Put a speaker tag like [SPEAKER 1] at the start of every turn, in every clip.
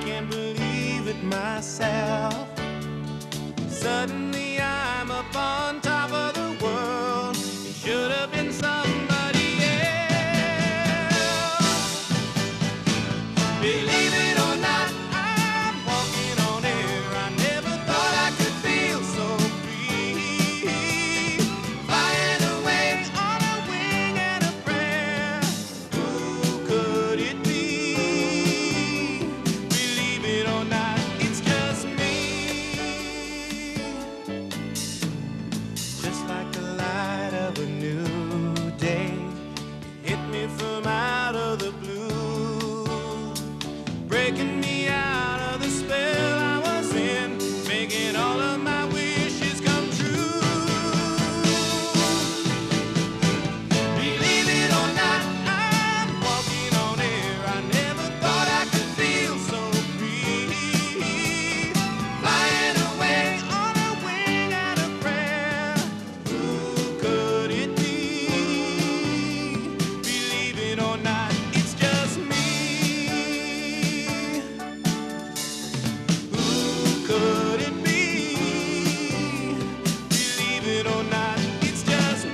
[SPEAKER 1] can't believe it myself. Suddenly I'm up on top of the world. It should have been somebody else. Believe it or not, I'm walking on air. I never thought I could feel so free. Flying away on a wing and a prayer. Who could it be? Believe it or not, it's just me. Just like the light of a new day, it hit me from out of the blue, breaking me out of the spell I was in, making all of my wishes come true. Believe it or not, I'm walking on air. I never thought I could feel so free. Flying away on a wing and a prayer. Who could it be? Believe it or not, it's just me. Who could it be? Believe it or not, it's just me.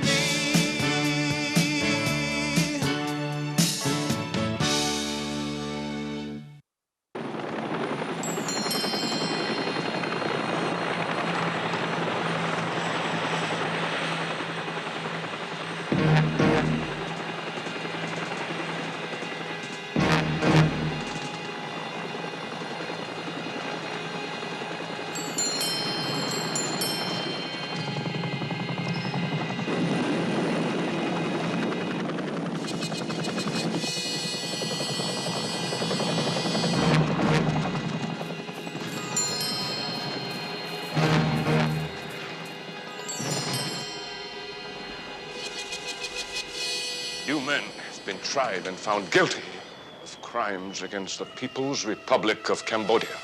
[SPEAKER 2] You men have been tried and found guilty of crimes against the People's Republic of Cambodia.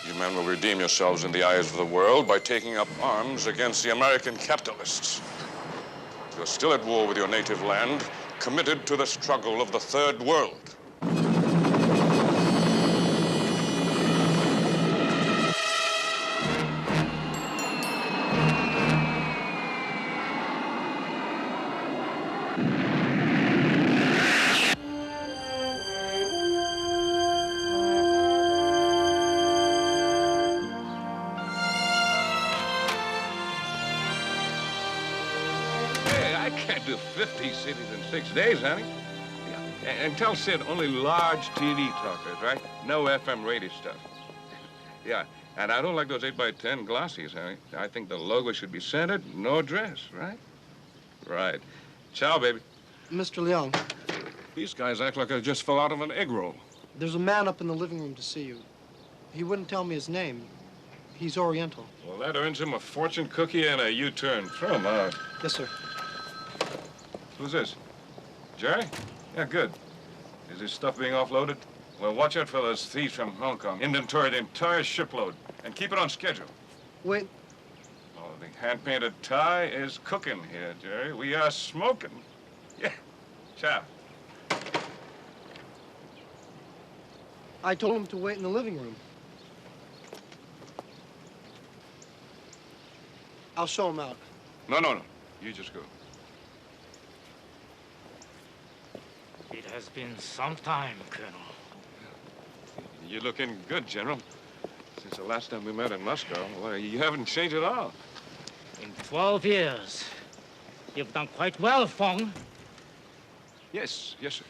[SPEAKER 2] You men will redeem yourselves in the eyes of the world by taking up arms against the American capitalists. You're still at war with your native land, committed to the struggle of the Third World.
[SPEAKER 3] Hey, I can't do 50 cities in 6 days, honey. Yeah. And tell Sid only large TV talkers, right? No FM radio stuff. Yeah, and I don't like those 8x10 glossies, honey. I think the logo should be centered, no address, right? Right. Ciao, baby.
[SPEAKER 4] Mr. Leong,
[SPEAKER 3] These guys act like I just fell out of an egg roll.
[SPEAKER 4] there's a man up in the living room to see you. He wouldn't tell me his name. He's Oriental.
[SPEAKER 3] Well, that earns him a fortune cookie and a U-turn. Throw him out.
[SPEAKER 4] Yes, sir.
[SPEAKER 3] Who's this? Jerry? Yeah, good. Is his stuff being offloaded? Well, watch out for those thieves from Hong Kong. Inventory the entire shipload and keep it on schedule.
[SPEAKER 4] Wait,
[SPEAKER 3] Oh, the hand-painted tie is cooking here, Jerry. We are smoking. Yeah. Ciao.
[SPEAKER 4] I told him to wait in the living room. I'll show him out.
[SPEAKER 3] No. You just go.
[SPEAKER 5] It has been some time, Colonel.
[SPEAKER 3] You're looking good, General. Since the last time we met in Moscow, well, you haven't changed at all.
[SPEAKER 5] In 12 years, you've done quite well, Fong.
[SPEAKER 3] Yes, sir.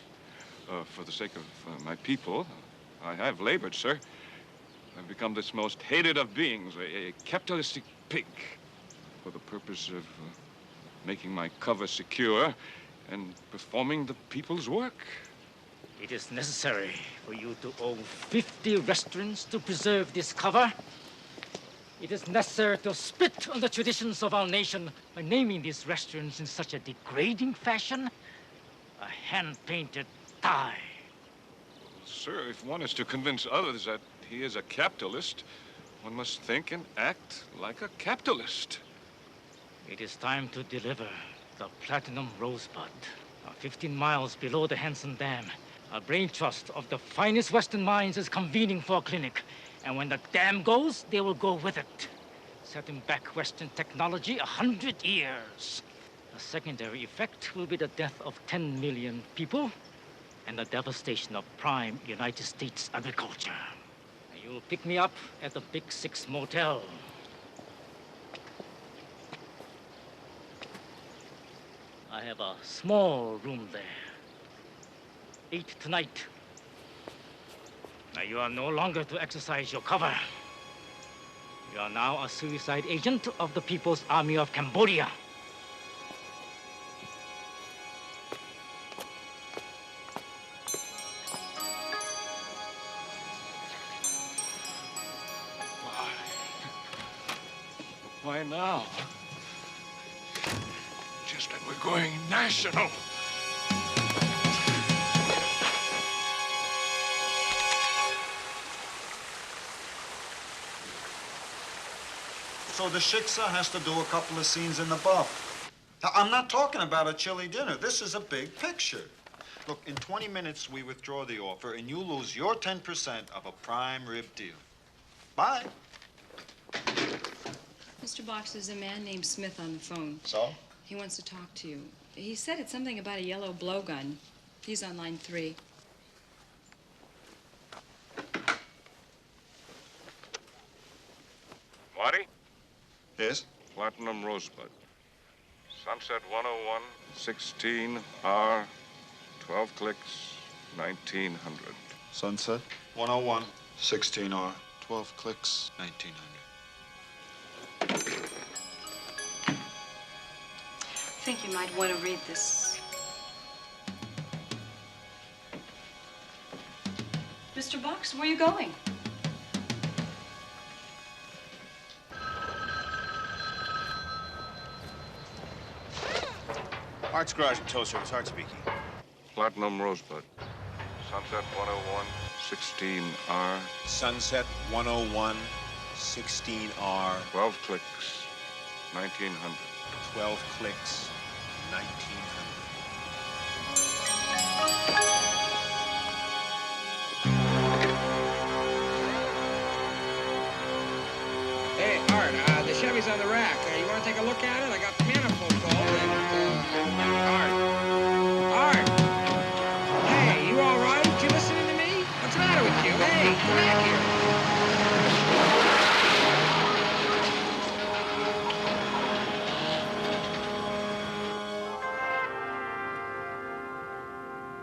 [SPEAKER 3] For the sake of my people, I have labored, sir. I've become this most hated of beings, a capitalistic pig, for the purpose of making my cover secure and performing the people's work.
[SPEAKER 5] It is necessary for you to own 50 restaurants to preserve this cover. It is necessary to spit on the traditions of our nation by naming these restaurants in such a degrading fashion. A hand-painted tie.
[SPEAKER 3] Sir, if one is to convince others that he is a capitalist, one must think and act like a capitalist.
[SPEAKER 5] It is time to deliver the platinum rosebud. 15 miles below the Hanson Dam, A brain trust of the finest Western minds is convening for a clinic. And when the dam goes, they will go with it. Setting back Western technology 100 years. The secondary effect will be the death of 10 million people and the devastation of prime United States agriculture. You'll pick me up at the Big Six Motel. I have a small room there. 8 tonight. Now, you are no longer to exercise your cover. You are now a suicide agent of the People's Army of Cambodia.
[SPEAKER 3] Why now? Just like we're going national.
[SPEAKER 6] So the shiksa has to do a couple of scenes in the buff. Now, I'm not talking about a chili dinner. This is a big picture. Look, in 20 minutes, we withdraw the offer, and you lose your 10% of a prime rib deal. Bye.
[SPEAKER 7] Mr. Box, there's a man named Smith on the phone.
[SPEAKER 6] So?
[SPEAKER 7] He wants to talk to you. He said it's something about a yellow blowgun. He's on line 3.
[SPEAKER 2] Marty?
[SPEAKER 6] Yes?
[SPEAKER 2] Platinum Rosebud. Sunset 101, 16R, 12 clicks, 1900.
[SPEAKER 6] Sunset? 101, 16R, 12 clicks, 1900.
[SPEAKER 7] I think you might want to read this. Mr. Box, where are you going?
[SPEAKER 8] Art's Garage and Tow Service, Art speaking.
[SPEAKER 2] Platinum Rosebud. Sunset 101, 16R,
[SPEAKER 8] Sunset 101, 16R,
[SPEAKER 2] 12 clicks, 1900.
[SPEAKER 8] 12 clicks, 1900.
[SPEAKER 9] Hey, Art, the Chevy's on the rack. You want to take a look at it? I got the manifold full and, Art! Hey, you all right? You listening to me? What's the matter with you? Hey, come back here.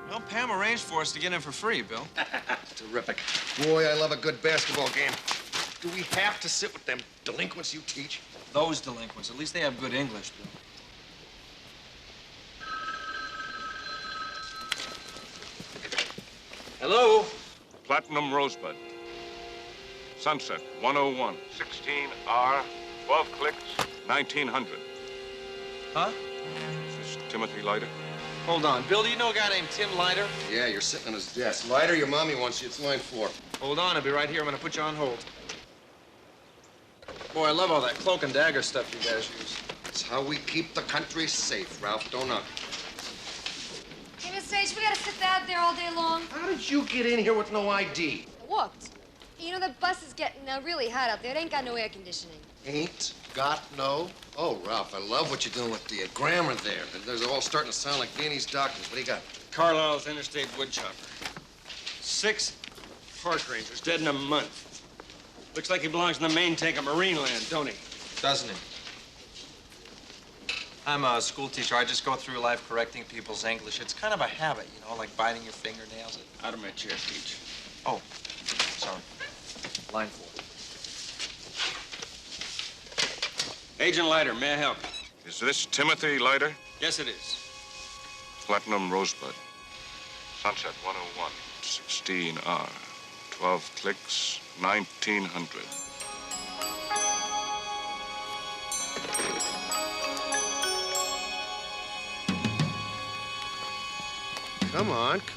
[SPEAKER 10] Well, Pam arranged for us to get in for free, Bill.
[SPEAKER 11] Terrific. Boy, I love a good basketball game. Do we have to sit with them delinquents you teach?
[SPEAKER 10] Those delinquents. At least they have good English, Bill.
[SPEAKER 3] Hello?
[SPEAKER 2] Platinum Rosebud. Sunset 101, 16R, 12 clicks, 1900.
[SPEAKER 10] Huh?
[SPEAKER 2] Is this Timothy Leiter?
[SPEAKER 10] Hold on. Bill, do you know a guy named Tim Leiter?
[SPEAKER 11] Yeah, you're sitting on his desk. Lighter, your mommy wants you. It's line 4.
[SPEAKER 10] Hold on. I'll be right here. I'm going to put you on hold. Boy, I love all that cloak and dagger stuff you guys use.
[SPEAKER 11] It's how we keep the country safe, Ralph, don't I?
[SPEAKER 12] Hey, Miss Sage, we gotta sit out there all day long.
[SPEAKER 11] How did you get in here with no ID?
[SPEAKER 12] What? You know, the bus is getting really hot out there. It ain't got no air conditioning.
[SPEAKER 11] Ain't got no? Oh, Ralph, I love what you're doing with the grammar there. They're all starting to sound like Viennese doctors. What do you got?
[SPEAKER 9] Carlisle's interstate woodchopper. 6 park rangers dead in a month. Looks like he belongs in the main tank of Marineland, don't he?
[SPEAKER 10] Doesn't he? I'm a school teacher. I just go through life correcting people's English. It's kind of a habit, you know, like biting your fingernails.
[SPEAKER 9] Out of my chair, Peach.
[SPEAKER 10] Oh, sorry. Line 4.
[SPEAKER 9] Agent Leiter, may I help?
[SPEAKER 2] Is this Timothy Leiter?
[SPEAKER 9] Yes, it is.
[SPEAKER 2] Platinum Rosebud. Sunset 101, 16R, 12 clicks, 1900.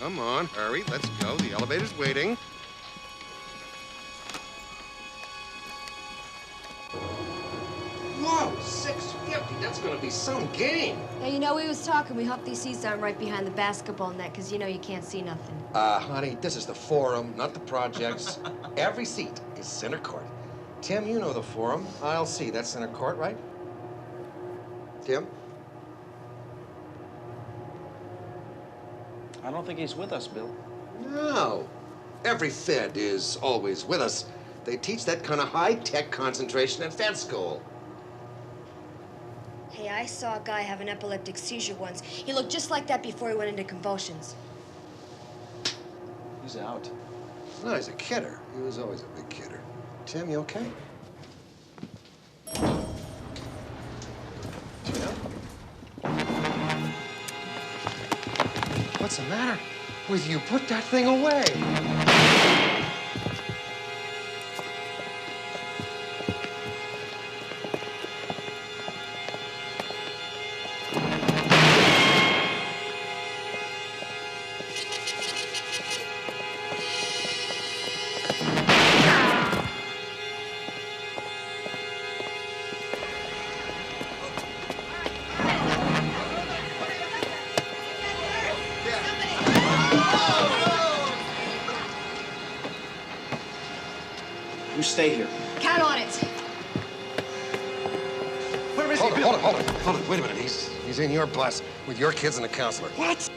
[SPEAKER 11] Come on, hurry, let's go. The elevator's waiting. Whoa, 650. That's gonna be some game.
[SPEAKER 12] Yeah, you know, we was talking. We hooked these seats down right behind the basketball net, because, you know, you can't see nothing.
[SPEAKER 11] Honey, this is the Forum, not the projects. Every seat is center court. Tim, you know the Forum. I'll see. That's center court, right? Tim?
[SPEAKER 10] I don't think he's with us, Bill.
[SPEAKER 11] No. Every Fed is always with us. They teach that kind of high-tech concentration at Fed school.
[SPEAKER 12] Hey, I saw a guy have an epileptic seizure once. He looked just like that before he went into convulsions.
[SPEAKER 10] He's out.
[SPEAKER 11] No, he's a kidder. He was always a big kidder. Tim, you okay? Tim? What's the matter with you? Put that thing away.
[SPEAKER 10] You stay here.
[SPEAKER 12] Count on it.
[SPEAKER 10] Where is
[SPEAKER 11] Hold
[SPEAKER 10] he,
[SPEAKER 11] it,
[SPEAKER 10] Bill?
[SPEAKER 11] hold it, hold it, hold it. Wait a minute. He's in your bus with your kids and a counselor.
[SPEAKER 10] What?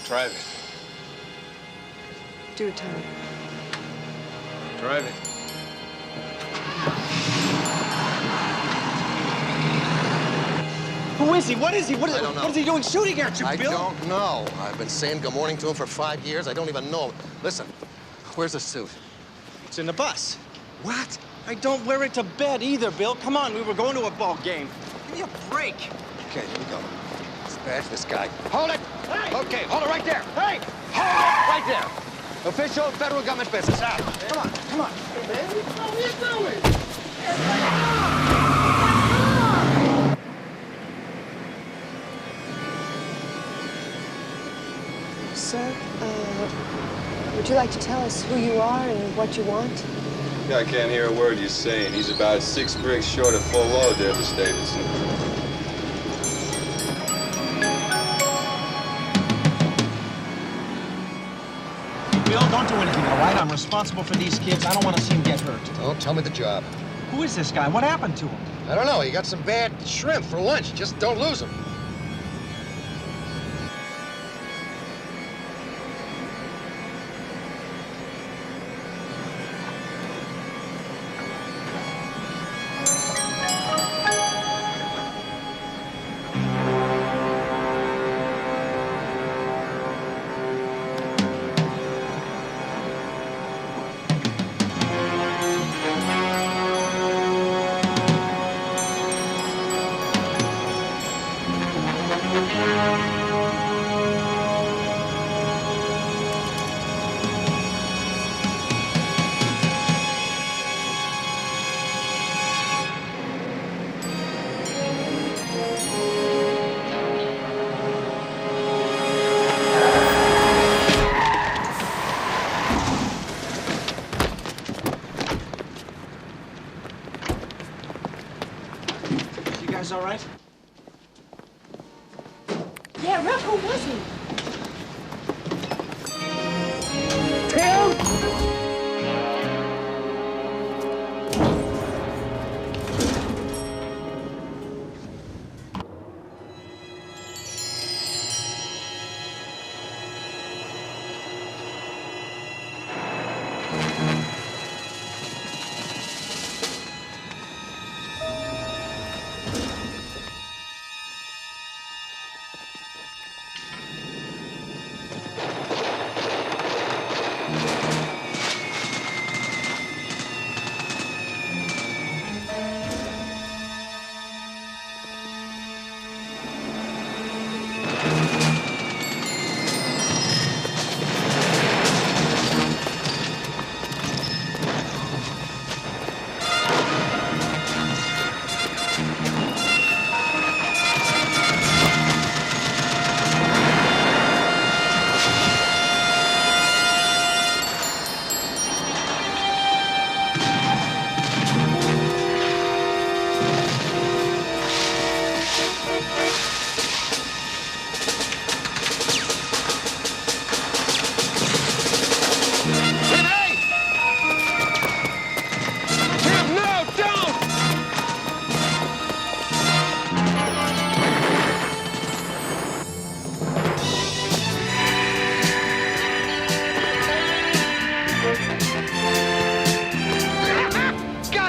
[SPEAKER 3] Drive it.
[SPEAKER 12] Do it, Tony.
[SPEAKER 3] Drive it.
[SPEAKER 10] Who is he? What is he?
[SPEAKER 11] I don't know.
[SPEAKER 10] What is he doing shooting at you,
[SPEAKER 11] I
[SPEAKER 10] Bill?
[SPEAKER 11] don't know. I've been saying good morning to him for 5 years. I don't even know him. Listen, where's the suit?
[SPEAKER 10] It's in the bus.
[SPEAKER 11] What?
[SPEAKER 10] I don't wear it to bed either, Bill. Come on, we were going to a ball game. Give me a break.
[SPEAKER 11] Okay, here we go. Let's badge this guy. Hold it!
[SPEAKER 10] Hey!
[SPEAKER 11] Okay, hold it right there.
[SPEAKER 10] Hey!
[SPEAKER 11] Hold it right there. Official federal government business. Out.
[SPEAKER 10] Come on, come on.
[SPEAKER 11] Hey, man, what are you doing?
[SPEAKER 12] Sir, would you like to tell us who you are and what you want?
[SPEAKER 13] I can't hear a word you're saying. He's about 6 bricks short of full load there, Mr. Davidson.
[SPEAKER 10] Bill, don't do anything, all right? I'm responsible for these kids. I don't want to see them get hurt.
[SPEAKER 11] Don't tell me the job.
[SPEAKER 10] Who is this guy? What happened to him?
[SPEAKER 11] I don't know. He got some bad shrimp for lunch. Just don't lose him.
[SPEAKER 10] You guys all right?
[SPEAKER 12] Yeah, Ralph, who was he?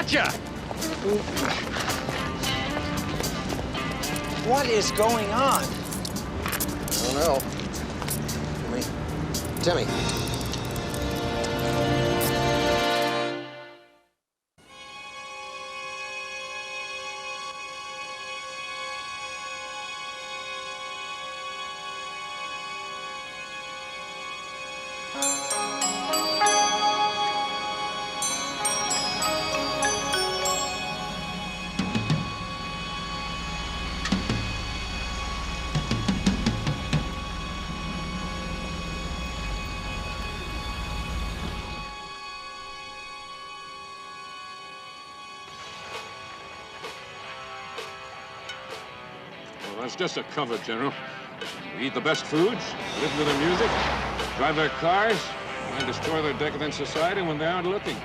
[SPEAKER 9] Gotcha!
[SPEAKER 14] What is going on?
[SPEAKER 11] I don't know. Timmy.
[SPEAKER 2] Well, that's just a cover, General. We eat the best foods, listen to their music, drive their cars, and destroy their decadent society when they aren't looking.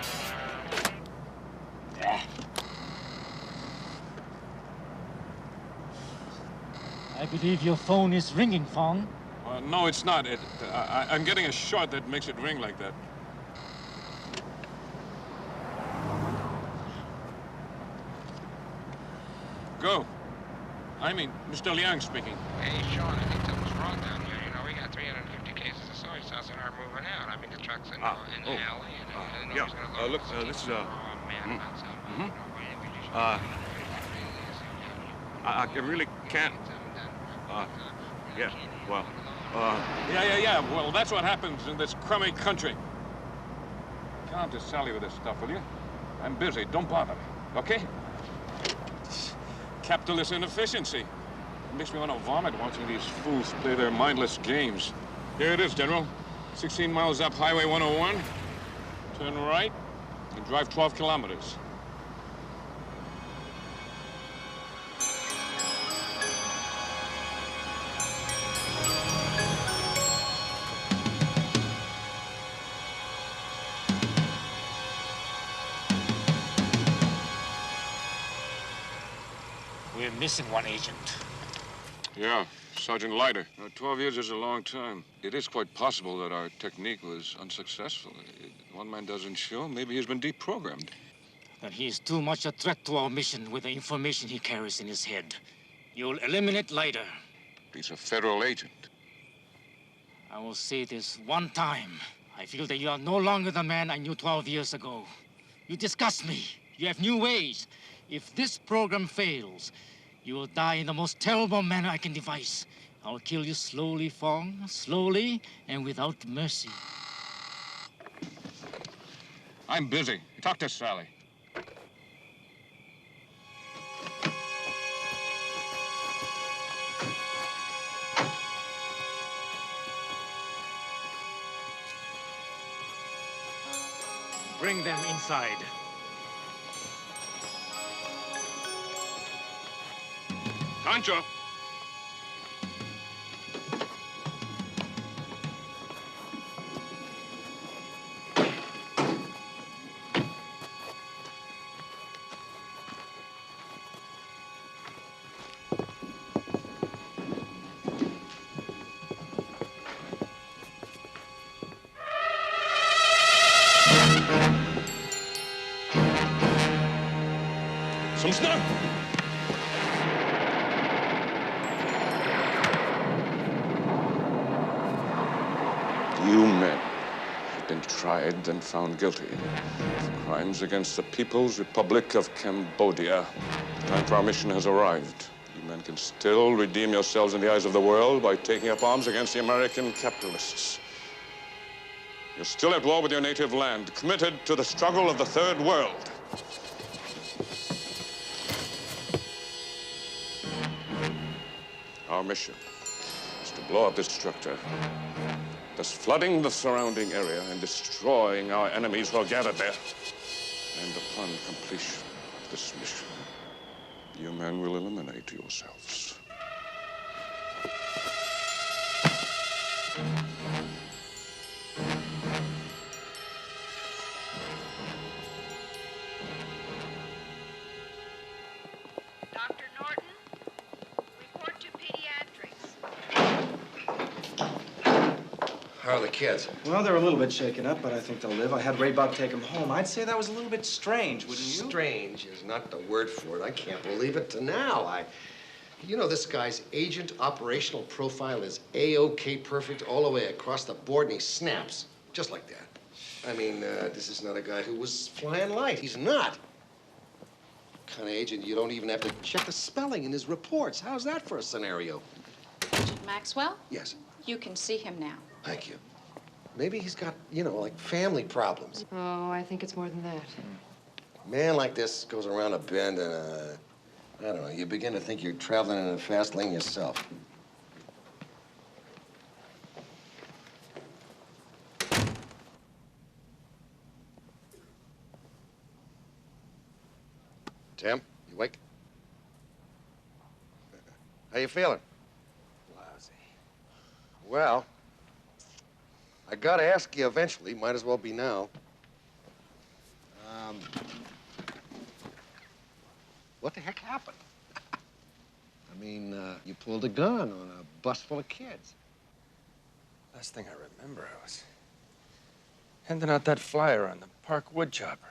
[SPEAKER 5] I believe your phone is ringing, Fong.
[SPEAKER 2] No, it's not. I'm getting a shot that makes it ring like that. Go. I mean, Mr. Liang speaking.
[SPEAKER 15] Hey, Sean, I think something's wrong down here. You know, we got 350 cases of soy sauce and are moving out. I mean, the truck's in the alley, and
[SPEAKER 3] Yeah,
[SPEAKER 15] nobody's gonna
[SPEAKER 3] look, this is a... I really can't... yeah, well,
[SPEAKER 2] Yeah. Well, that's what happens in this crummy country. Come to Sally with this stuff, will you? I'm busy. Don't bother me, okay? Capitalist inefficiency. It makes me want to vomit watching these fools play their mindless games. Here it is, General. 16 miles up Highway 101. Turn right and drive 12 kilometers.
[SPEAKER 5] We're missing one agent.
[SPEAKER 2] Yeah, Sergeant Leiter. 12 years is a long time. It is quite possible that our technique was unsuccessful. One man doesn't show. Maybe he's been deprogrammed.
[SPEAKER 5] That he is too much a threat to our mission with the information he carries in his head. You'll eliminate Leiter.
[SPEAKER 2] He's a federal agent.
[SPEAKER 5] I will say this one time. I feel that you are no longer the man I knew 12 years ago. You disgust me. You have new ways. If this program fails, you will die in the most terrible manner I can devise. I'll kill you slowly, Fong, slowly and without mercy.
[SPEAKER 2] I'm busy. Talk to Sally.
[SPEAKER 5] Bring them inside.
[SPEAKER 2] Pancho!
[SPEAKER 3] Собственно...
[SPEAKER 2] You men have been tried and found guilty of crimes against the People's Republic of Cambodia. The time for our mission has arrived. You men can still redeem yourselves in the eyes of the world by taking up arms against the American capitalists. You're still at war with your native land, committed to the struggle of the Third World. Our mission is to blow up this structure, thus flooding the surrounding area and destroying our enemies who are gathered there. And upon completion of this mission, you men will eliminate yourselves.
[SPEAKER 16] Dr. Norton, report to pediatrics.
[SPEAKER 11] How are the kids?
[SPEAKER 10] Well, they're a little bit shaken up, but I think they'll live. I had Ray Bob take them home. I'd say that was a little bit strange, wouldn't you?
[SPEAKER 11] Strange is not the word for it. I can't believe it to now. You know, this guy's agent operational profile is A-OK perfect all the way across the board, and he snaps just like that. I mean, this is not a guy who was flying light. He's not. Kind of agent you don't even have to check the spelling in his reports. How's that for a scenario?
[SPEAKER 14] Agent Maxwell?
[SPEAKER 11] Yes.
[SPEAKER 14] You can see him now.
[SPEAKER 11] Thank you. Maybe he's got, you know, like family problems.
[SPEAKER 12] Oh, I think it's more than that.
[SPEAKER 11] A man like this goes around a bend and, I don't know, you begin to think you're traveling in a fast lane yourself. Tim, you awake? How you feeling? Lousy. Well, I gotta ask you eventually. Might as well be now. What the heck happened? I mean, you pulled a gun on a bus full of kids.
[SPEAKER 9] Last thing I remember, I was handing out that flyer on the park woodchopper.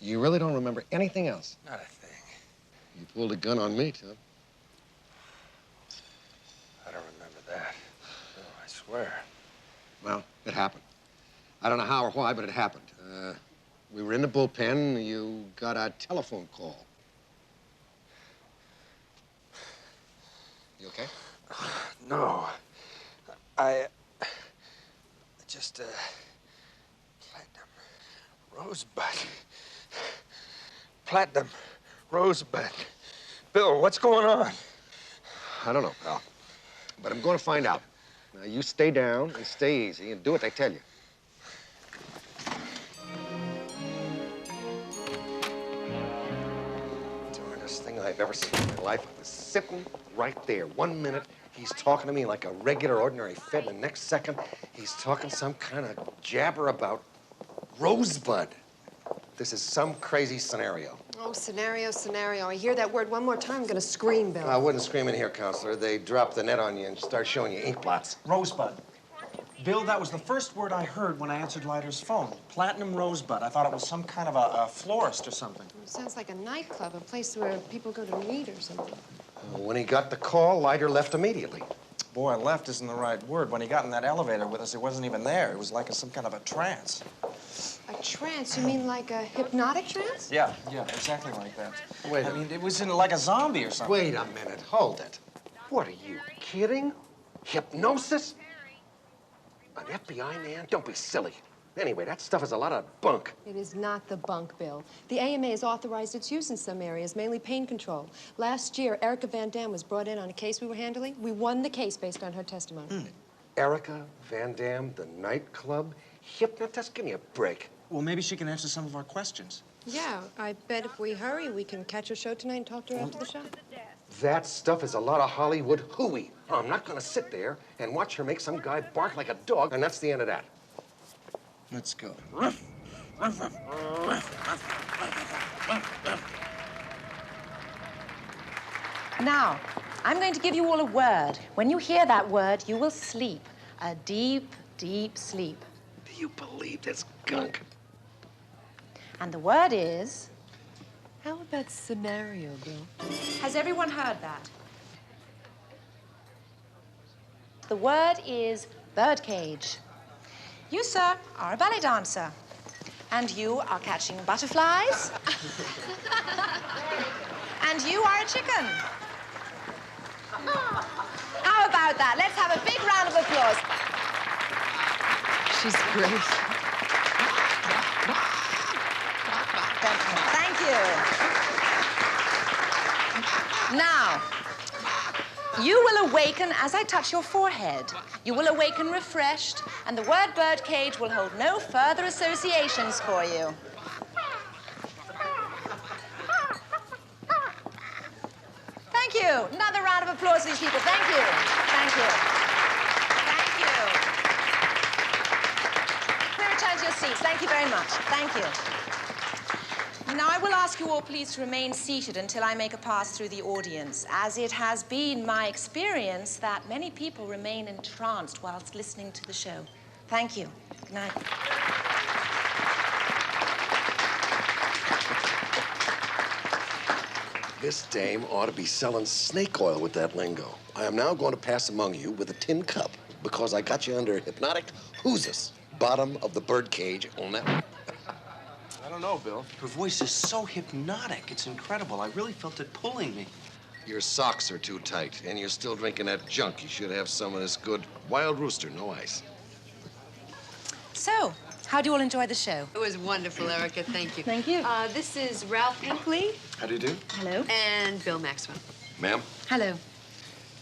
[SPEAKER 11] You really don't remember anything else?
[SPEAKER 9] Not a thing.
[SPEAKER 11] You pulled a gun on me, Tim.
[SPEAKER 9] I don't remember that. No, I swear.
[SPEAKER 11] Well, it happened. I don't know how or why, but it happened. We were in the bullpen. You got a telephone call. You okay?
[SPEAKER 9] No. I just, platinum rosebud. Platinum rosebud. Bill, what's going on?
[SPEAKER 11] I don't know, pal. But I'm going to find out. Now, you stay down and stay easy and do what they tell you. Darndest thing I've ever seen in my life. I was sitting right there. 1 minute, he's talking to me like a regular, ordinary Fed. And the next second, he's talking some kind of jabber about rosebud. This is some crazy scenario.
[SPEAKER 12] Oh, scenario, scenario. I hear that word one more time, I'm gonna scream, Bill.
[SPEAKER 11] I wouldn't scream in here, Counselor. They drop the net on you and start showing you ink blots.
[SPEAKER 10] Rosebud. Bill, that was the first word I heard when I answered Leiter's phone. Platinum rosebud. I thought it was some kind of a florist or something.
[SPEAKER 12] It sounds like a nightclub, a place where people go to meet or something.
[SPEAKER 11] When he got the call, Leiter left immediately.
[SPEAKER 10] Boy, left isn't the right word. When he got in that elevator with us, it wasn't even there. It was like some kind of a trance.
[SPEAKER 12] A trance? You mean like a hypnotic trance?
[SPEAKER 10] Yeah, exactly like that.
[SPEAKER 11] Wait
[SPEAKER 10] I mean, it was in like a zombie or something.
[SPEAKER 11] Wait a minute. Hold it. What, are you kidding? Hypnosis? An FBI man? Don't be silly. Anyway, that stuff is a lot of bunk.
[SPEAKER 12] It is not the bunk, Bill. The AMA has authorized its use in some areas, mainly pain control. Last year, Erica Van Dam was brought in on a case we were handling. We won the case based on her testimony.
[SPEAKER 11] Erica Van Dam, the nightclub hypnotist? Give me a break.
[SPEAKER 10] Well, maybe she can answer some of our questions.
[SPEAKER 12] Yeah, I bet if we hurry, we can catch her show tonight and talk to her after the show.
[SPEAKER 11] That stuff is a lot of Hollywood hooey. I'm not gonna sit there and watch her make some guy bark like a dog, and that's the end of that.
[SPEAKER 10] Let's go.
[SPEAKER 17] Now, I'm going to give you all a word. When you hear that word, you will sleep. A deep, deep sleep.
[SPEAKER 11] Do you believe this gunk?
[SPEAKER 17] And the word is...
[SPEAKER 12] How about scenario, Bill?
[SPEAKER 17] Has everyone heard that? The word is birdcage. You, sir, are a ballet dancer. And you are catching butterflies. And you are a chicken. How about that? Let's have a big round of applause.
[SPEAKER 12] She's great.
[SPEAKER 17] Thank you. Now, you will awaken as I touch your forehead. You will awaken refreshed, and the word birdcage will hold no further associations for you. Thank you. Another round of applause for these people. Thank you. Thank you. Thank you. Please return to your seats. Thank you very much. Thank you. Now, I will ask you all, please, to remain seated until I make a pass through the audience, as it has been my experience that many people remain entranced whilst listening to the show. Thank you. Good night.
[SPEAKER 11] This dame ought to be selling snake oil with that lingo. I am now going to pass among you with a tin cup because I got you under hypnotic whoozes. Bottom of the birdcage on that one.
[SPEAKER 10] I don't know, Bill. Her voice is so hypnotic. It's incredible. I really felt it pulling me.
[SPEAKER 11] Your socks are too tight, and you're still drinking that junk. You should have some of this good Wild Rooster, no ice.
[SPEAKER 17] So, how do you all enjoy the show?
[SPEAKER 18] It was wonderful, Erica. Thank you.
[SPEAKER 17] Thank you.
[SPEAKER 18] This is Ralph Hinckley.
[SPEAKER 11] How do you do?
[SPEAKER 17] Hello.
[SPEAKER 18] And Bill Maxwell.
[SPEAKER 11] Ma'am?
[SPEAKER 17] Hello.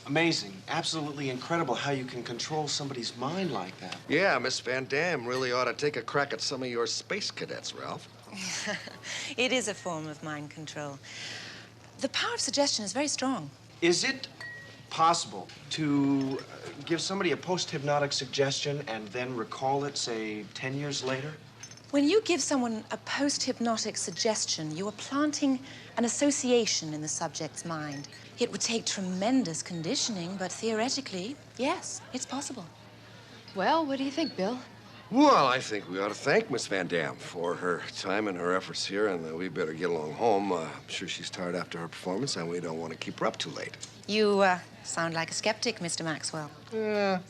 [SPEAKER 10] Amazing. Absolutely incredible how you can control somebody's mind like that.
[SPEAKER 11] Yeah, Miss Van Dam really ought to take a crack at some of your space cadets, Ralph.
[SPEAKER 17] It is a form of mind control. The power of suggestion is very strong.
[SPEAKER 10] Is it possible to give somebody a post-hypnotic suggestion and then recall it, say, 10 years later?
[SPEAKER 17] When you give someone a post-hypnotic suggestion, you are planting an association in the subject's mind. It would take tremendous conditioning, but theoretically, yes, it's possible.
[SPEAKER 18] Well, what do you think, Bill?
[SPEAKER 11] Well, I think we ought to thank Miss Van Dam for her time and her efforts here, and we better get along home. I'm sure she's tired after her performance, and we don't want to keep her up too late.
[SPEAKER 17] You sound like a skeptic, Mr. Maxwell.
[SPEAKER 11] Yeah,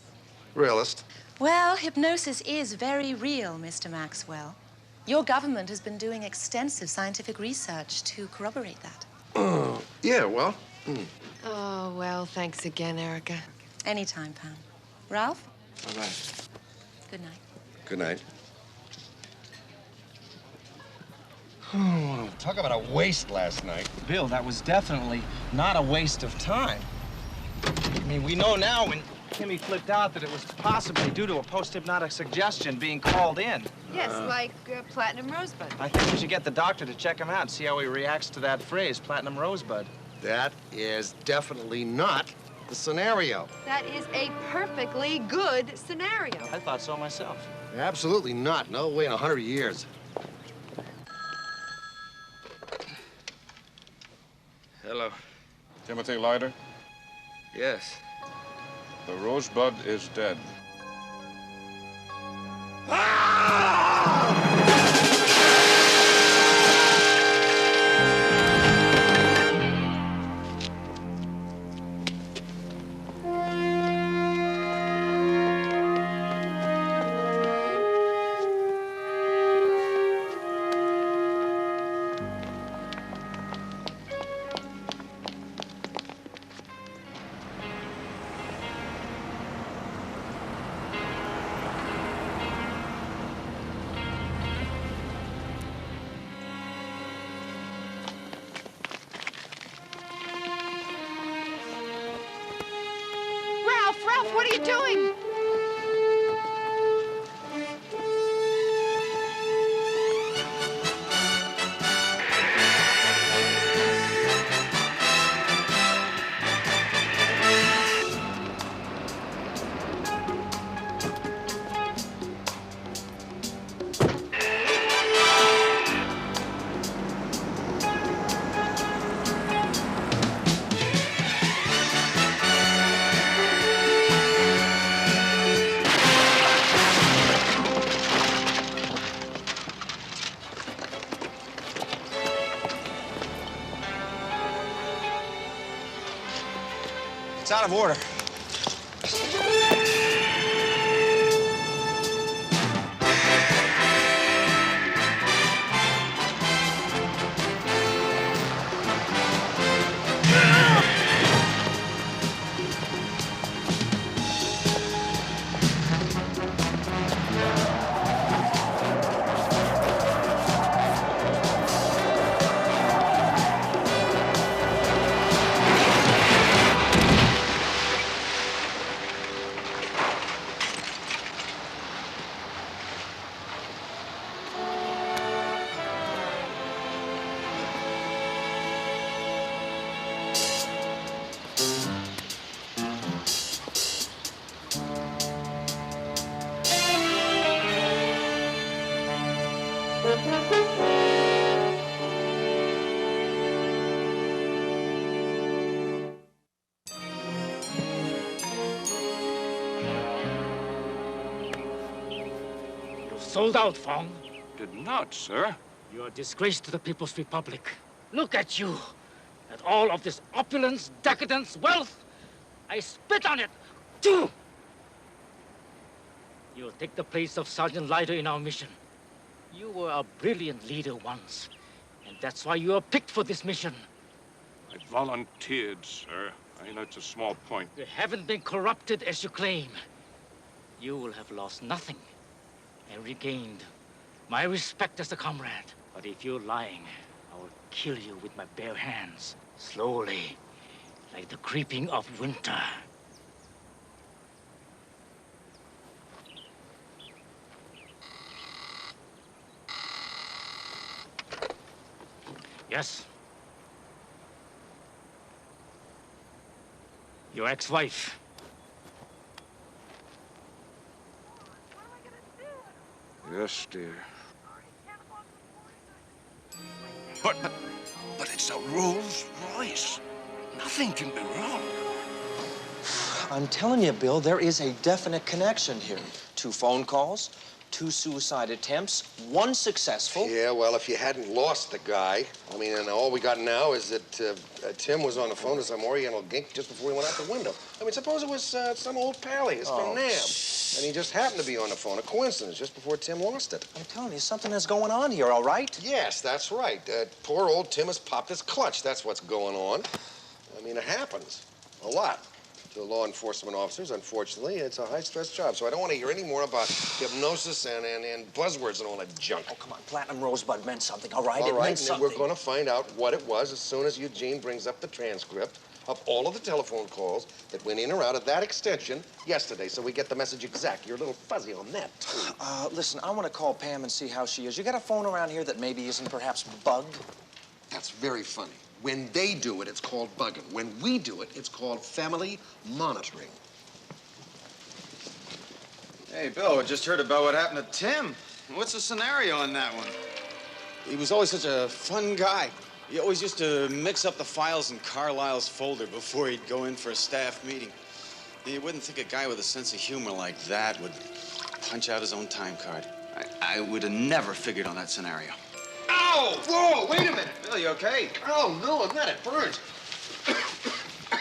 [SPEAKER 11] realist.
[SPEAKER 17] Well, hypnosis is very real, Mr. Maxwell. Your government has been doing extensive scientific research to corroborate that.
[SPEAKER 11] Yeah, well.
[SPEAKER 18] Oh, well, thanks again, Erica.
[SPEAKER 17] Anytime, Pam. Ralph?
[SPEAKER 10] Bye-bye.
[SPEAKER 17] Good night.
[SPEAKER 11] Good night. Oh, talk about a waste last night.
[SPEAKER 10] Bill, that was definitely not a waste of time. I mean, we know now when Kimmy flipped out that it was possibly due to a post-hypnotic suggestion being called in.
[SPEAKER 18] Yes, like Platinum Rosebud.
[SPEAKER 10] I think we should get the doctor to check him out and see how he reacts to that phrase, Platinum Rosebud.
[SPEAKER 11] That is definitely not the scenario.
[SPEAKER 18] That is a perfectly good scenario.
[SPEAKER 10] I thought so myself.
[SPEAKER 11] Absolutely not. No way in 100 years.
[SPEAKER 3] Hello.
[SPEAKER 2] Timothy Leiter,
[SPEAKER 3] Yes.
[SPEAKER 2] the Rosebud is dead.
[SPEAKER 18] Ralph, what are you doing?
[SPEAKER 10] It's out of order.
[SPEAKER 5] sold out, Fong.
[SPEAKER 3] Did not, sir.
[SPEAKER 5] You're a disgrace to the People's Republic. Look at you. At all of this opulence, decadence, wealth. I spit on it. Too. You'll take the place of Sergeant Leiter in our mission. You were a brilliant leader once, and that's why you were picked for this mission.
[SPEAKER 3] I volunteered, sir. I know it's a small point.
[SPEAKER 5] You haven't been corrupted as you claim. You will have lost nothing and regained my respect as a comrade. But if you're lying, I will kill you with my bare hands, slowly, like the creeping of winter. Yes? Your ex-wife.
[SPEAKER 3] Yes, dear. But it's a Rolls Royce. Nothing can be wrong.
[SPEAKER 10] I'm telling you, Bill, there is a definite connection here. 2 phone calls, 2 suicide attempts, 1 successful.
[SPEAKER 11] Yeah, well, if you hadn't lost the guy, I mean, and all we got now is that Tim was on the phone to some Oriental gink just before he went out the window. I mean, suppose it was some old pally, his from Nam, and he just happened to be on the phone, a coincidence, just before Tim lost it.
[SPEAKER 10] I'm telling you, something is going on here, all right?
[SPEAKER 11] Yes, that's right. Poor old Tim has popped his clutch. That's what's going on. I mean, it happens a lot to law enforcement officers. Unfortunately, it's a high-stress job, so I don't want to hear any more about hypnosis and buzzwords and all that junk.
[SPEAKER 10] Oh, come on. Platinum Rosebud meant something, all right?
[SPEAKER 11] All
[SPEAKER 10] It
[SPEAKER 11] right,
[SPEAKER 10] meant
[SPEAKER 11] and
[SPEAKER 10] something.
[SPEAKER 11] we're going to find out what it was as soon as Eugene brings up the transcript of all of the telephone calls that went in or out of that extension yesterday, so we get the message exact. You're a little fuzzy on that, too.
[SPEAKER 10] Listen, I want to call Pam and see how she is. You got a phone around here that maybe isn't perhaps bugged?
[SPEAKER 11] That's very funny. When they do it, it's called bugging. When we do it, it's called family monitoring.
[SPEAKER 19] Hey, Bill, I just heard about what happened to Tim. What's the scenario on that one?
[SPEAKER 8] He was always such a fun guy. He always used to mix up the files in Carlisle's folder before he'd go in for a staff meeting. You wouldn't think a guy with a sense of humor like that would punch out his own time card.
[SPEAKER 19] I would have never figured on that scenario.
[SPEAKER 11] Ow! Whoa, wait a minute.
[SPEAKER 19] Bill, you okay?
[SPEAKER 11] Oh, no, I'm not. It burns.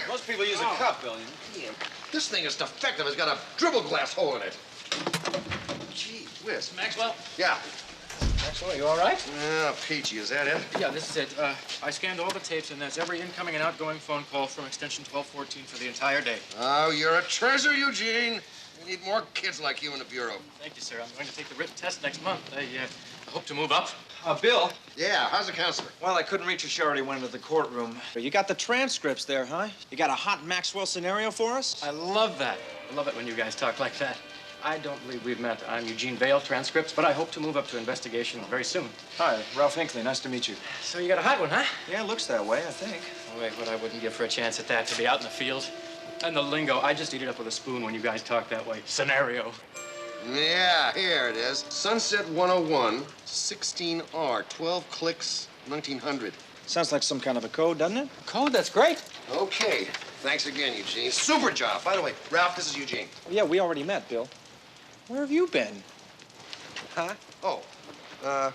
[SPEAKER 19] Most people use a cup, Bill.
[SPEAKER 11] Damn. This thing is defective. It's got a dribble glass hole in it. Gee whiz.
[SPEAKER 20] Maxwell?
[SPEAKER 11] Yeah.
[SPEAKER 20] Maxwell, you all right?
[SPEAKER 11] Yeah, peachy. Is that it?
[SPEAKER 20] Yeah, this is it. I scanned all the tapes, and that's every incoming and outgoing phone call from extension 1214 for the entire day.
[SPEAKER 11] Oh, you're a treasure, Eugene. We need more kids like you in the Bureau.
[SPEAKER 20] Thank you, sir. I'm going to take the written test next month. I hope to move up.
[SPEAKER 19] Bill?
[SPEAKER 11] Yeah, how's the counselor?
[SPEAKER 19] Well, I couldn't reach her. She already went into the courtroom.
[SPEAKER 10] You got the transcripts there, huh? You got a hot Maxwell scenario for us?
[SPEAKER 20] I love that. I love it when you guys talk like that. I don't believe we've met. I'm Eugene Vale, transcripts, but I hope to move up to investigation very soon.
[SPEAKER 19] Hi, Ralph Hinckley. Nice to meet you.
[SPEAKER 20] So you got a hot one, huh?
[SPEAKER 19] Yeah, it looks that way, I think.
[SPEAKER 20] Oh, wait, what I wouldn't give for a chance at that, to be out in the field. And the lingo, I just eat it up with a spoon when you guys talk that way. Scenario.
[SPEAKER 11] Yeah, here it is. Sunset 101, 16R, 12 clicks, 1900.
[SPEAKER 10] Sounds like some kind of a code, doesn't it?
[SPEAKER 20] Code? That's great.
[SPEAKER 11] Okay. Thanks again, Eugene. Super job. By the way, Ralph, this is Eugene.
[SPEAKER 10] Yeah, we already met, Bill. Where have you been?
[SPEAKER 11] Huh? Oh, I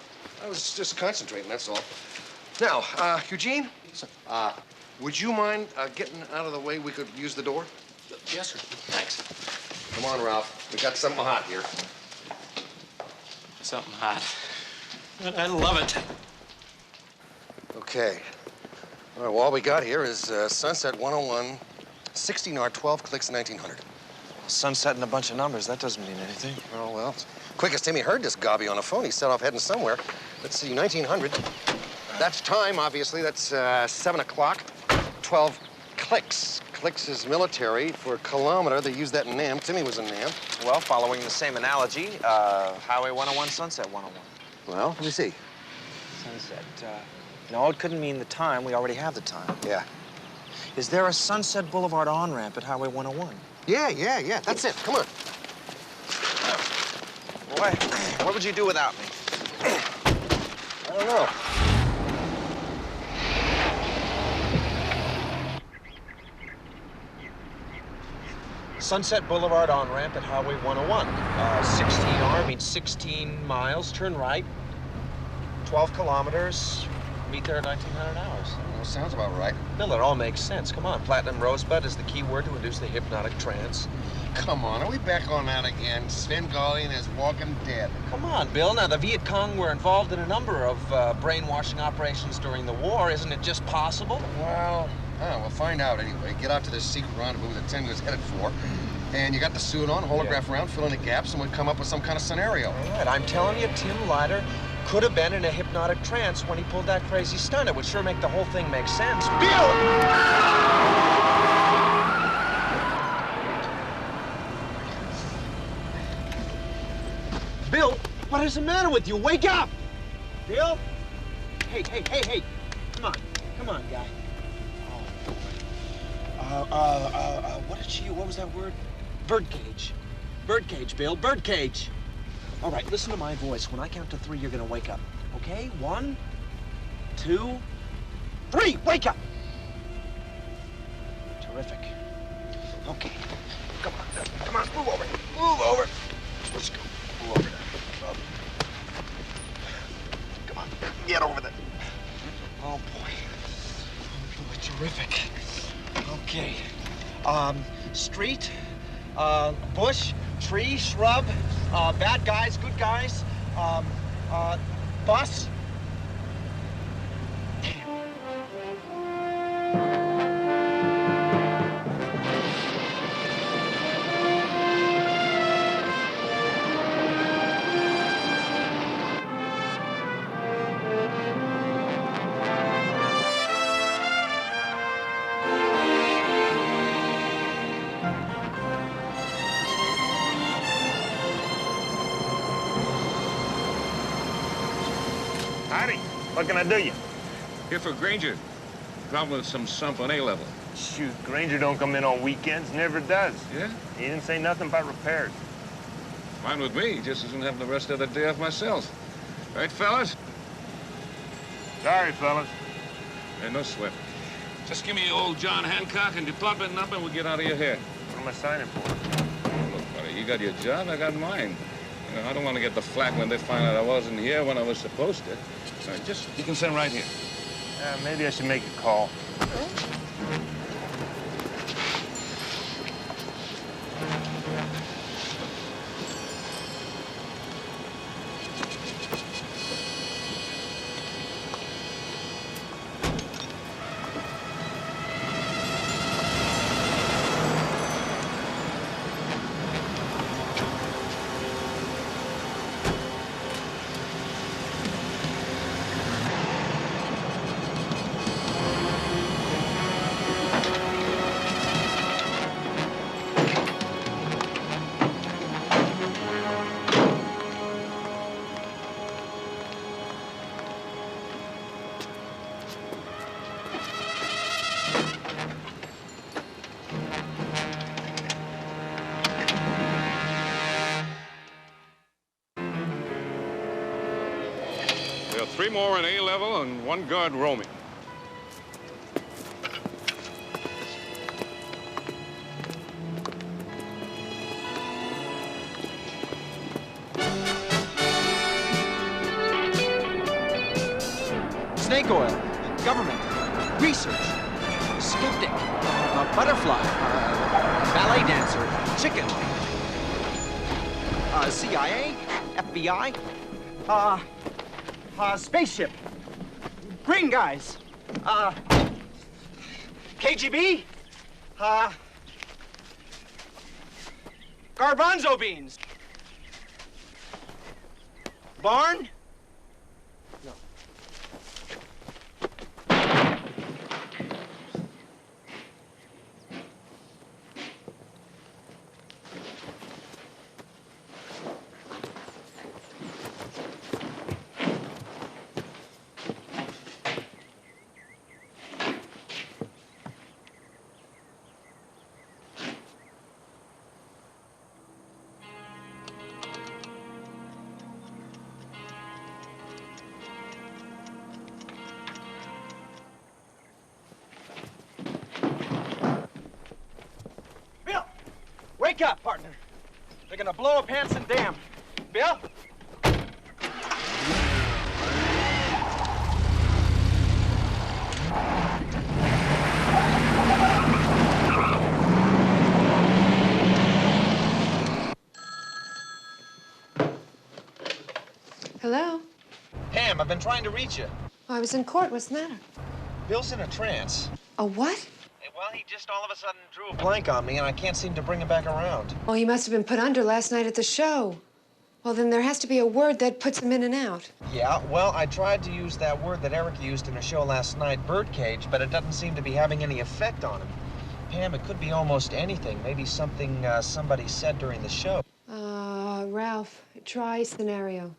[SPEAKER 11] was just concentrating, that's all. Now, Eugene, would you mind getting out of the way? We could use the door.
[SPEAKER 20] Yes, sir. Thanks.
[SPEAKER 11] Come on, Ralph. We got something hot here.
[SPEAKER 20] Something hot. I love it.
[SPEAKER 11] Okay. All right, well, all we got here is Sunset 101, 16R, 12 clicks, 1900.
[SPEAKER 10] Sunset and a bunch of numbers. That doesn't mean anything.
[SPEAKER 11] Oh, well. Quick as Timmy heard this gobby on the phone, he set off heading somewhere. Let's see, 1900. That's time, obviously. That's 7 o'clock. 12 clicks. Clicks is military. For a kilometer, they use that in Nam. Timmy was in Nam.
[SPEAKER 10] Well, following the same analogy, Highway 101, Sunset 101.
[SPEAKER 11] Well, let me see.
[SPEAKER 10] Sunset, no, it couldn't mean the time. We already have the time.
[SPEAKER 11] Yeah.
[SPEAKER 10] Is there a Sunset Boulevard on-ramp at Highway 101?
[SPEAKER 11] Yeah. That's it. Come on.
[SPEAKER 10] Boy, what would you do without me?
[SPEAKER 11] I don't know.
[SPEAKER 10] Sunset Boulevard on-ramp at Highway 101. 16R means 16 miles, turn right. 12 kilometers, meet there at 1900 hours.
[SPEAKER 11] Well, sounds about right.
[SPEAKER 10] Bill, it all makes sense. Come on, platinum rosebud is the key word to induce the hypnotic trance.
[SPEAKER 11] Come on, are we back on that again? Svengali and his Walking Dead.
[SPEAKER 10] Come on, Bill. Now, the Viet Cong were involved in a number of brainwashing operations during the war. Isn't it just possible?
[SPEAKER 11] Well, we'll find out anyway. Get out to this secret rendezvous that Tim was headed for. And you got the suit on, holograph around, fill in the gaps, and we'll come up with some kind of scenario.
[SPEAKER 10] All right, I'm telling you, Tim Leiter could have been in a hypnotic trance when he pulled that crazy stunt. It would sure make the whole thing make sense. Bill! Bill, what is the matter with you? Wake up! Bill? Hey, hey, hey, hey. Come on, guy. What was that word? Birdcage. Birdcage, Bill, birdcage. All right, listen to my voice. When I count to 3, you're gonna wake up, okay? 1, 2, 3, wake up! Terrific. Okay, come on, move over. Let's go, move over there. Come on, get over there. Oh, boy, terrific. Okay, street, bush, tree, shrub, bad guys, good guys, bus.
[SPEAKER 3] Howdy. What can I do you? Here for Granger. Problem with some sump on A-level.
[SPEAKER 21] Shoot, Granger don't come in on weekends. Never does.
[SPEAKER 3] Yeah?
[SPEAKER 21] He didn't say nothing about repairs.
[SPEAKER 3] Fine with me. Just as soon have the rest of the day off myself. Right, fellas?
[SPEAKER 21] Sorry, fellas.
[SPEAKER 3] Hey, no sweat. Just give me old John Hancock and department number and we'll get out of your hair.
[SPEAKER 21] What am I signing for?
[SPEAKER 3] Look, buddy, you got your job, I got mine. You know, I don't want to get the flack when they find out I wasn't here when I was supposed to. You can send right here.
[SPEAKER 21] Maybe I should make a call.
[SPEAKER 3] There are 3 more in A-level and 1 guard roaming.
[SPEAKER 10] Snake oil, government, research, skeptic, butterfly, ballet dancer, chicken, CIA, FBI, spaceship, green guys, KGB, garbanzo beans, barn. Wake up, partner. They're gonna blow up Hanson Dam. Bill?
[SPEAKER 12] Hello?
[SPEAKER 10] Pam, I've been trying to reach you.
[SPEAKER 12] Oh, I was in court. What's the matter?
[SPEAKER 10] Bill's in a trance.
[SPEAKER 12] A what?
[SPEAKER 10] Well, he just all of a sudden drew a blank on me, and I can't seem to bring him back around.
[SPEAKER 12] Oh, he must have been put under last night at the show. Well, then there has to be a word that puts him in and out.
[SPEAKER 10] Yeah, well, I tried to use that word that Eric used in a show last night, birdcage, but it doesn't seem to be having any effect on him. Pam, it could be almost anything. Maybe something somebody said during the show.
[SPEAKER 12] Ralph, try scenario.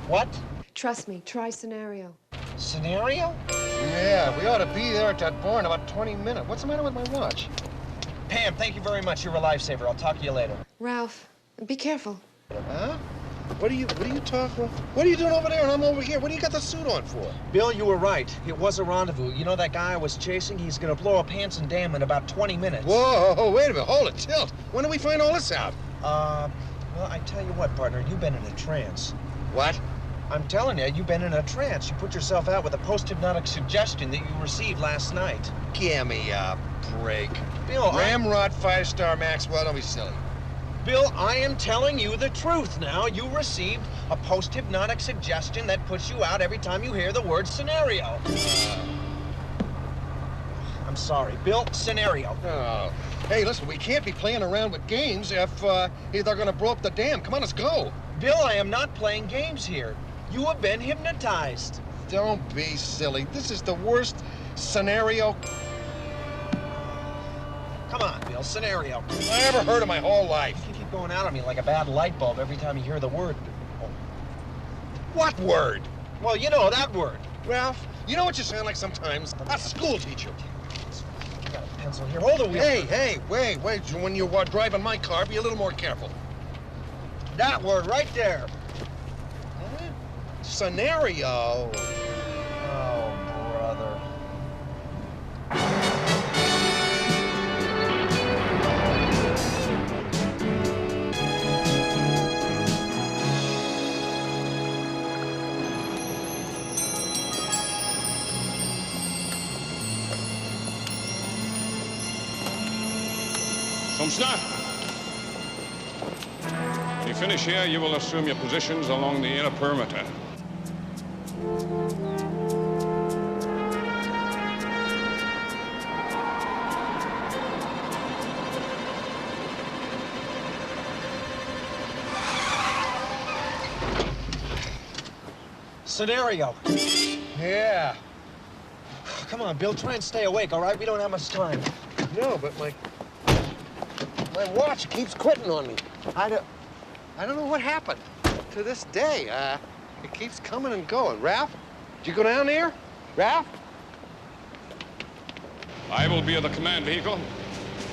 [SPEAKER 10] What?
[SPEAKER 12] Trust me, try scenario.
[SPEAKER 10] Scenario?
[SPEAKER 11] Yeah, we ought to be there at that bar in about 20 minutes. What's the matter with my watch?
[SPEAKER 10] Pam, thank you very much. You're a lifesaver. I'll talk to you later.
[SPEAKER 12] Ralph, be careful.
[SPEAKER 11] Huh? What are you talking? What are you doing over there and I'm over here? What do you got the suit on for?
[SPEAKER 10] Bill, you were right. It was a rendezvous. You know that guy I was chasing? He's gonna blow up Hanson Dam in about 20 minutes.
[SPEAKER 11] Whoa, wait a minute. Hold it, tilt. When did we find all this out?
[SPEAKER 10] Well, I tell you what, partner, you've been in a trance.
[SPEAKER 11] What?
[SPEAKER 10] I'm telling you, you've been in a trance. You put yourself out with a post-hypnotic suggestion that you received last night.
[SPEAKER 11] Give me a break.
[SPEAKER 10] Bill,
[SPEAKER 11] Ramrod 5-star Maxwell, don't be silly.
[SPEAKER 10] Bill, I am telling you the truth now. You received a post-hypnotic suggestion that puts you out every time you hear the word scenario. I'm sorry. Bill, scenario.
[SPEAKER 11] Oh. Hey, listen, we can't be playing around with games if they're gonna blow up the dam. Come on, let's go.
[SPEAKER 10] Bill, I am not playing games here. You have been hypnotized.
[SPEAKER 11] Don't be silly. This is the worst scenario
[SPEAKER 10] Come on, Bill, scenario.
[SPEAKER 11] I ever heard of my whole life.
[SPEAKER 10] You keep going out on me like a bad light bulb every time you hear the word.
[SPEAKER 11] What word?
[SPEAKER 10] Well, you know, that word.
[SPEAKER 11] Ralph, you know what you sound like sometimes? A school teacher.
[SPEAKER 10] I got a pencil here. Hold the wheel.
[SPEAKER 11] Hey, wait. When you're driving my car, be a little more careful.
[SPEAKER 10] That word right there.
[SPEAKER 11] Huh? Scenario.
[SPEAKER 10] Oh, brother.
[SPEAKER 2] Some stuff. When you finish here, you will assume your positions along the inner perimeter.
[SPEAKER 10] Scenario.
[SPEAKER 11] Yeah.
[SPEAKER 10] Come on, Bill, try and stay awake, all right? We don't have much time.
[SPEAKER 11] No, but my watch keeps quitting on me. I don't know what happened to this day. It keeps coming and going. Ralph, did you go down there? Ralph?
[SPEAKER 2] I will be at the command vehicle.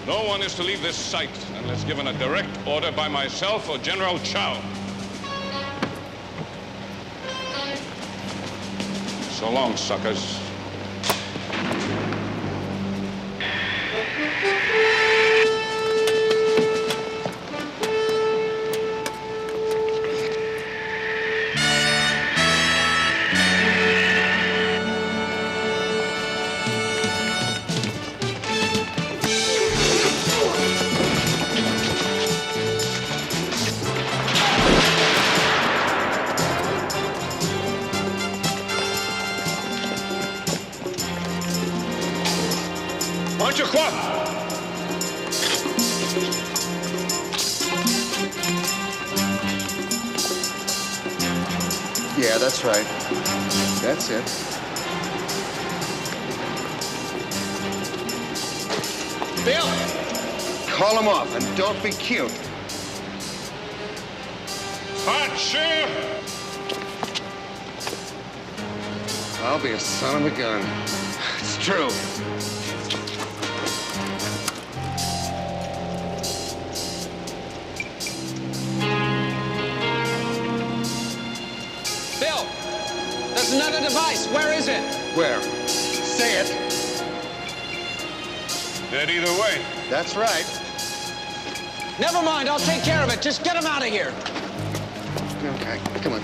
[SPEAKER 2] No one is to leave this site unless given a direct order by myself or General Chow. So long, suckers. Punch your quad.
[SPEAKER 11] Yeah, that's right. That's it.
[SPEAKER 10] Bill!
[SPEAKER 11] Call him off and don't be cute.
[SPEAKER 2] Punch him!
[SPEAKER 11] I'll be a son of a gun. It's true.
[SPEAKER 10] Bill! There's another device. Where is it?
[SPEAKER 11] Where? Say it.
[SPEAKER 2] Dead either way.
[SPEAKER 11] That's right.
[SPEAKER 10] Never mind, I'll take care of it. Just get him out of here.
[SPEAKER 11] Okay, come on.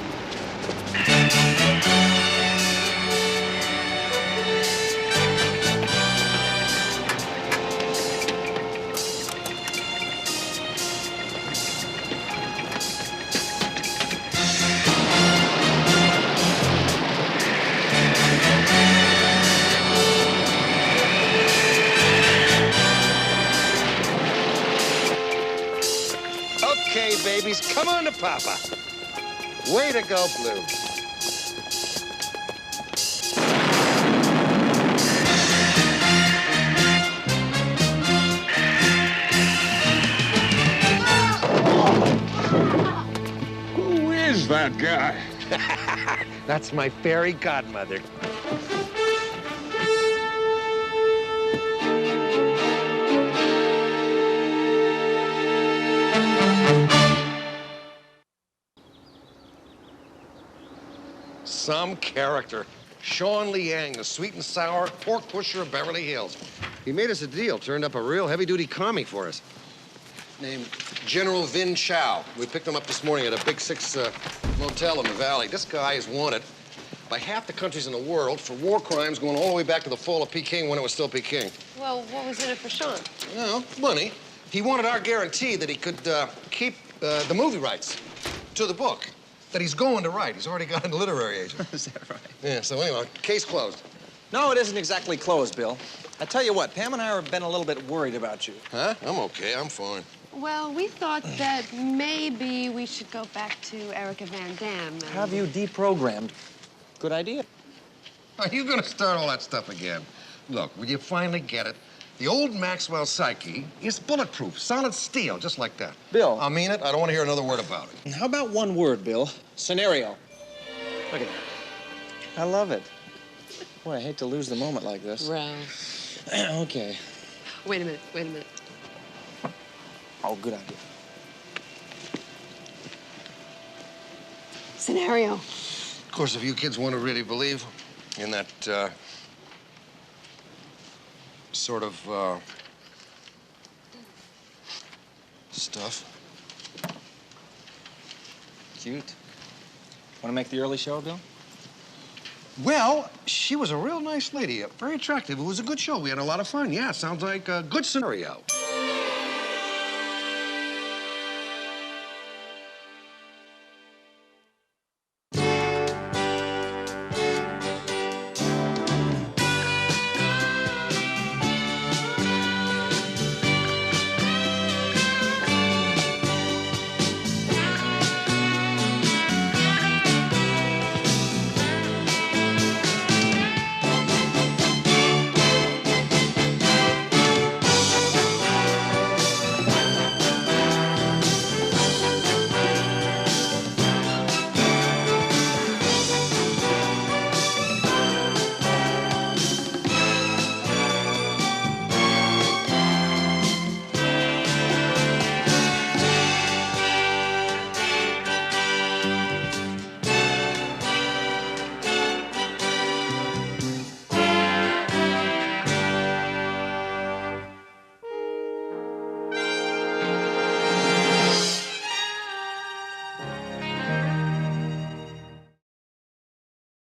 [SPEAKER 11] Okay, babies, come on to Papa. Way to go, Blue.
[SPEAKER 3] Who is that guy?
[SPEAKER 11] That's my fairy godmother. Some character. Sean Liang, the sweet and sour pork pusher of Beverly Hills. He made us a deal, turned up a real heavy-duty commie for us. Named General Vin Chow. We picked him up this morning at a Big Six motel in the valley. This guy is wanted by half the countries in the world for war crimes going all the way back to the fall of Peking when it was still Peking.
[SPEAKER 18] Well, what was in it for Sean?
[SPEAKER 11] No, money. He wanted our guarantee that he could keep the movie rights to the book that he's going to write. He's already got a literary agent.
[SPEAKER 10] Is that right?
[SPEAKER 11] Yeah, so anyway, case closed.
[SPEAKER 10] No, it isn't exactly closed, Bill. I tell you what, Pam and I have been a little bit worried about you.
[SPEAKER 11] Huh? I'm okay. I'm fine.
[SPEAKER 18] Well, we thought that maybe we should go back to Erica Van Dam. And...
[SPEAKER 10] Have you deprogrammed? Good idea.
[SPEAKER 11] Are you going to start all that stuff again? Look, when you finally get it, the old Maxwell psyche is bulletproof, solid steel, just like that.
[SPEAKER 10] Bill.
[SPEAKER 11] I mean it. I don't want to hear another word about it.
[SPEAKER 10] How about one word, Bill? Scenario. Look at that. I love it. Boy, I hate to lose the moment like this.
[SPEAKER 18] Ralph.
[SPEAKER 10] Okay.
[SPEAKER 18] Wait a minute, wait a minute.
[SPEAKER 10] Oh, good idea.
[SPEAKER 18] Scenario.
[SPEAKER 11] Of course, if you kids want to really believe in that, sort of, stuff.
[SPEAKER 10] Cute. Want to make the early show, Bill?
[SPEAKER 11] Well, she was a real nice lady, very attractive. It was a good show. We had a lot of fun. Yeah, sounds like a good scenario.